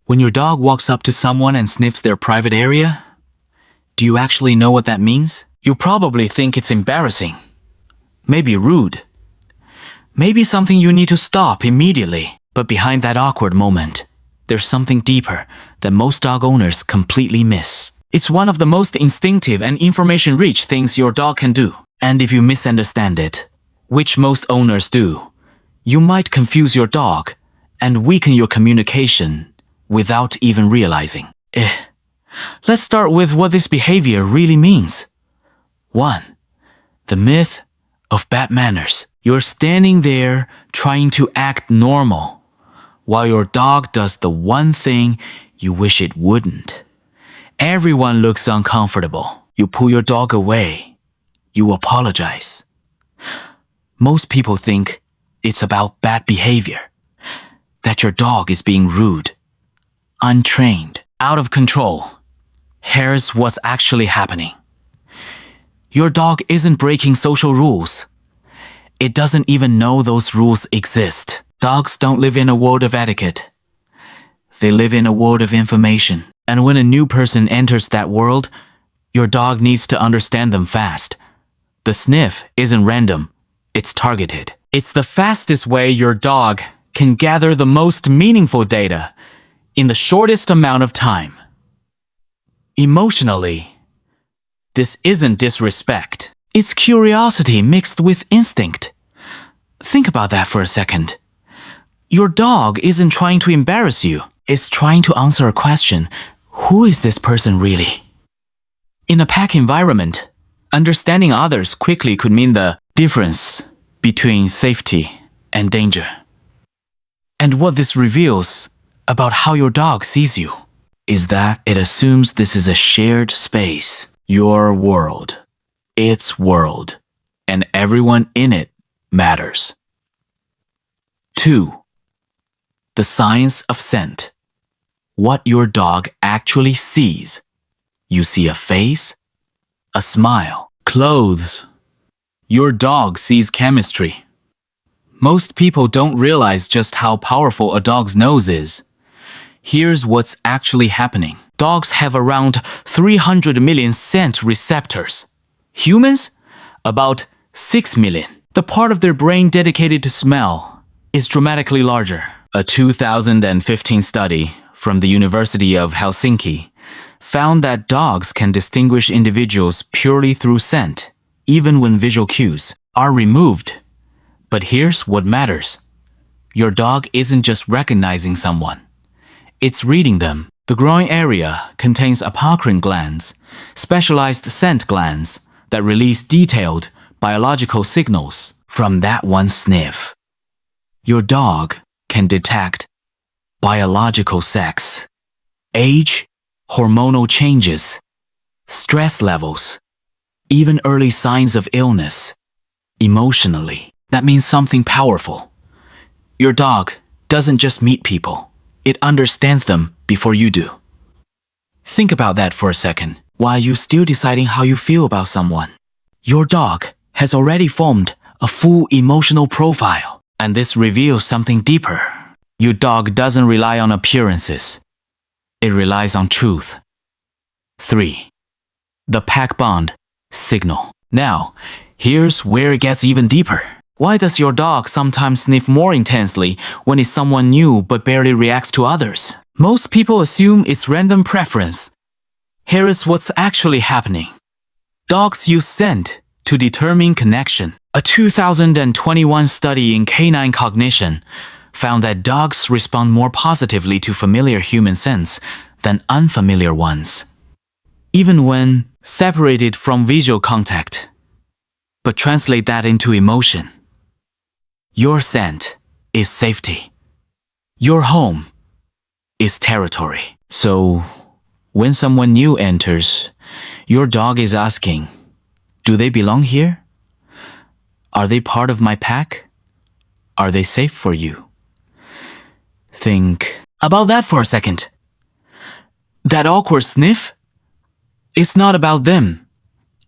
When your dog walks up to someone and sniffs their private area, do you actually know what that means? You probably think it's embarrassing, maybe rude, maybe something you need to stop immediately. But behind that awkward moment, there's something deeper that most dog owners completely miss. It's one of the most instinctive and information-rich things your dog can do. And if you misunderstand it, which most owners do, you might confuse your dog and weaken your communication without even realizing. Let's start with what this behavior really means. 1. The myth of bad manners. You're standing there trying to act normal, while your dog does the one thing you wish it wouldn't. Everyone looks uncomfortable. You pull your dog away. You apologize. Most people think it's about bad behavior, that your dog is being rude, untrained, out of control. Here's what's actually happening. Your dog isn't breaking social rules. It doesn't even know those rules exist. Dogs don't live in a world of etiquette. They live in a world of information. And when a new person enters that world, your dog needs to understand them fast. The sniff isn't random. It's targeted. It's the fastest way your dog can gather the most meaningful data in the shortest amount of time. Emotionally, this isn't disrespect. It's curiosity mixed with instinct. Think about that for a second. Your dog isn't trying to embarrass you. It's trying to answer a question. Who is this person really? In a pack environment, understanding others quickly could mean the difference between safety and danger. And what this reveals about how your dog sees you is that it assumes this is a shared space, your world, its world, and everyone in it matters. 2. The science of scent. What your dog actually sees. You see a face, a smile, clothes. Your dog sees chemistry. Most people don't realize just how powerful a dog's nose is. Here's what's actually happening. Dogs have around 300 million scent receptors. Humans? About 6 million. The part of their brain dedicated to smell is dramatically larger. A 2015 study from the University of Helsinki found that dogs can distinguish individuals purely through scent, even when visual cues are removed. But here's what matters. Your dog isn't just recognizing someone. It's reading them. The groin area contains apocrine glands, specialized scent glands that release detailed biological signals from that one sniff. Your dog can detect biological sex, age, hormonal changes, stress levels, even early signs of illness. Emotionally, that means something powerful. Your dog doesn't just meet people. It understands them before you do. Think about that for a second. While you're still deciding how you feel about someone, your dog has already formed a full emotional profile. And this reveals something deeper. Your dog doesn't rely on appearances. It relies on truth. 3. The pack bond signal. Now, here's where it gets even deeper. Why does your dog sometimes sniff more intensely when it's someone new but barely reacts to others? Most people assume it's random preference. Here is what's actually happening. Dogs use scent to determine connection. A 2021 study in canine cognition found that dogs respond more positively to familiar human scents than unfamiliar ones, even when separated from visual contact. But translate that into emotion. Your scent is safety. Your home is territory. So, when someone new enters, your dog is asking, do they belong here? Are they part of my pack? Are they safe for you? Think about that for a second. That awkward sniff? It's not about them.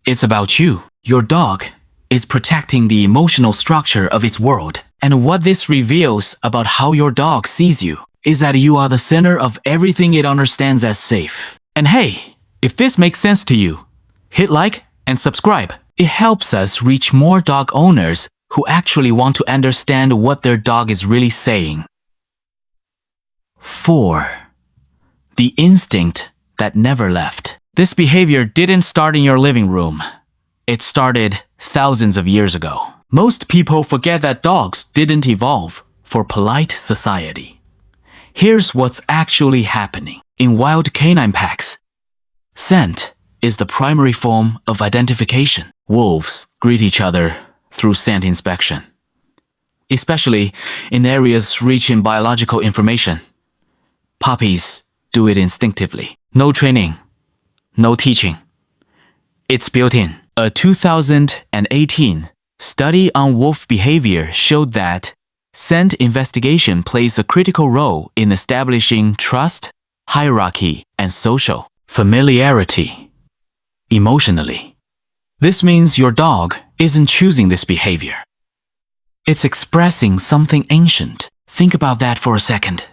It's about you. Your dog is protecting the emotional structure of its world. And what this reveals about how your dog sees you is that you are the center of everything it understands as safe. And hey, if this makes sense to you, hit like and subscribe. It helps us reach more dog owners who actually want to understand what their dog is really saying. 4. The instinct that never left. This behavior didn't start in your living room. It started thousands of years ago. Most people forget that dogs didn't evolve for polite society. Here's what's actually happening. In wild canine packs, scent is the primary form of identification. Wolves greet each other through scent inspection, especially in areas rich in biological information. Puppies do it instinctively. No training, no teaching. It's built in. A 2018 study on wolf behavior showed that scent investigation plays a critical role in establishing trust, hierarchy, and social familiarity emotionally. This means your dog isn't choosing this behavior. It's expressing something ancient. Think about that for a second.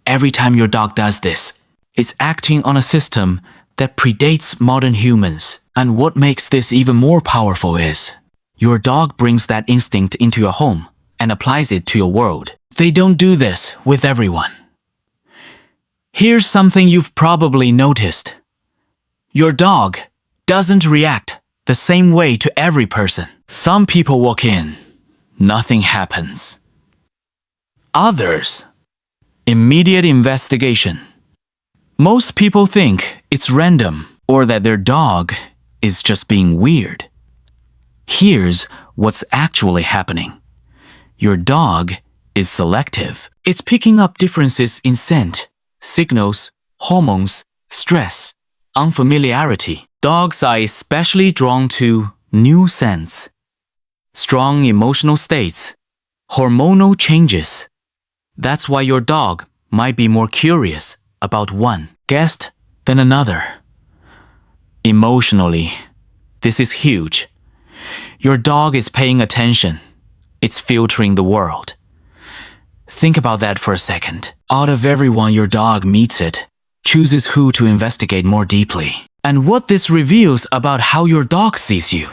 Every time your dog does this, it's acting on a system that predates modern humans. And what makes this even more powerful is, your dog brings that instinct into your home and applies it to your world. They don't do this with everyone. Here's something you've probably noticed. Your dog doesn't react the same way to every person. Some people walk in, nothing happens. Others, immediate investigation. Most people think it's random or that their dog is just being weird. Here's what's actually happening. Your dog is selective. It's picking up differences in scent, signals, hormones, stress, unfamiliarity. Dogs are especially drawn to new scents, strong emotional states, hormonal changes. That's why your dog might be more curious about one guest than another. Emotionally, this is huge. Your dog is paying attention. It's filtering the world. Think about that for a second. Out of everyone your dog meets, it chooses who to investigate more deeply. And what this reveals about how your dog sees you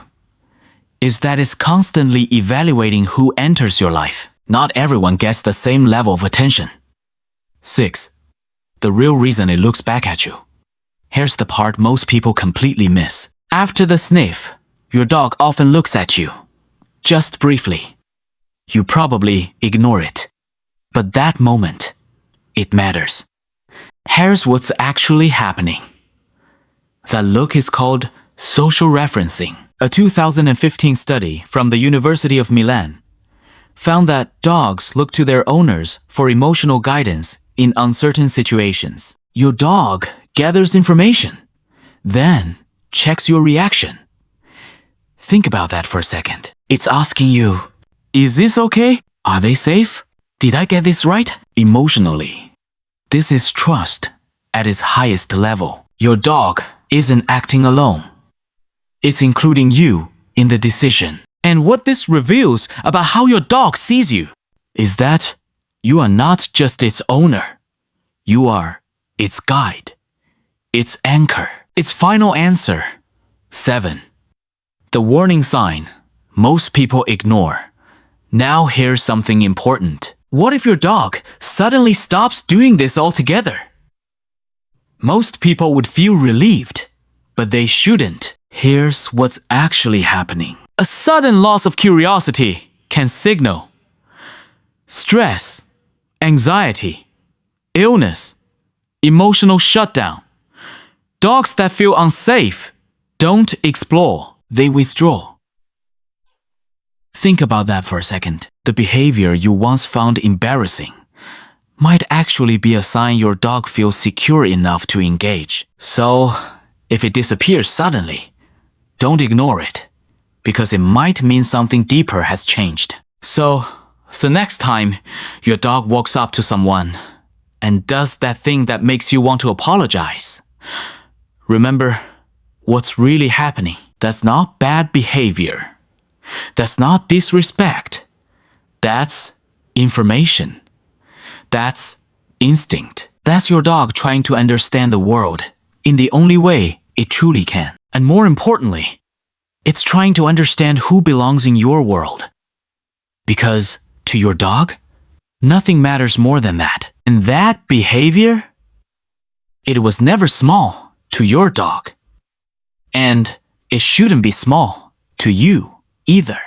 is that it's constantly evaluating who enters your life. Not everyone gets the same level of attention. 6. The real reason it looks back at you. Here's the part most people completely miss. After the sniff, your dog often looks at you. Just briefly. You probably ignore it. But that moment, it matters. Here's what's actually happening. That look is called social referencing. A 2015 study from the University of Milan found that dogs look to their owners for emotional guidance in uncertain situations. Your dog gathers information, then checks your reaction. Think about that for a second. It's asking you, is this okay? Are they safe? Did I get this right? Emotionally, this is trust at its highest level. Your dog isn't acting alone. It's including you in the decision. And what this reveals about how your dog sees you is that you are not just its owner. You are its guide, its anchor, its final answer. 7. The warning sign most people ignore. Now here's something important. What if your dog suddenly stops doing this altogether? Most people would feel relieved, but they shouldn't. Here's what's actually happening. A sudden loss of curiosity can signal stress, anxiety, illness, emotional shutdown. Dogs that feel unsafe don't explore, they withdraw. Think about that for a second. The behavior you once found embarrassing might actually be a sign your dog feels secure enough to engage. So, if it disappears suddenly, don't ignore it, because it might mean something deeper has changed. So, the next time your dog walks up to someone and does that thing that makes you want to apologize, remember what's really happening. That's not bad behavior. That's not disrespect. That's information. That's instinct. That's your dog trying to understand the world in the only way it truly can. And more importantly, it's trying to understand who belongs in your world. Because to your dog, nothing matters more than that. And that behavior, it was never small to your dog. And it shouldn't be small to you either.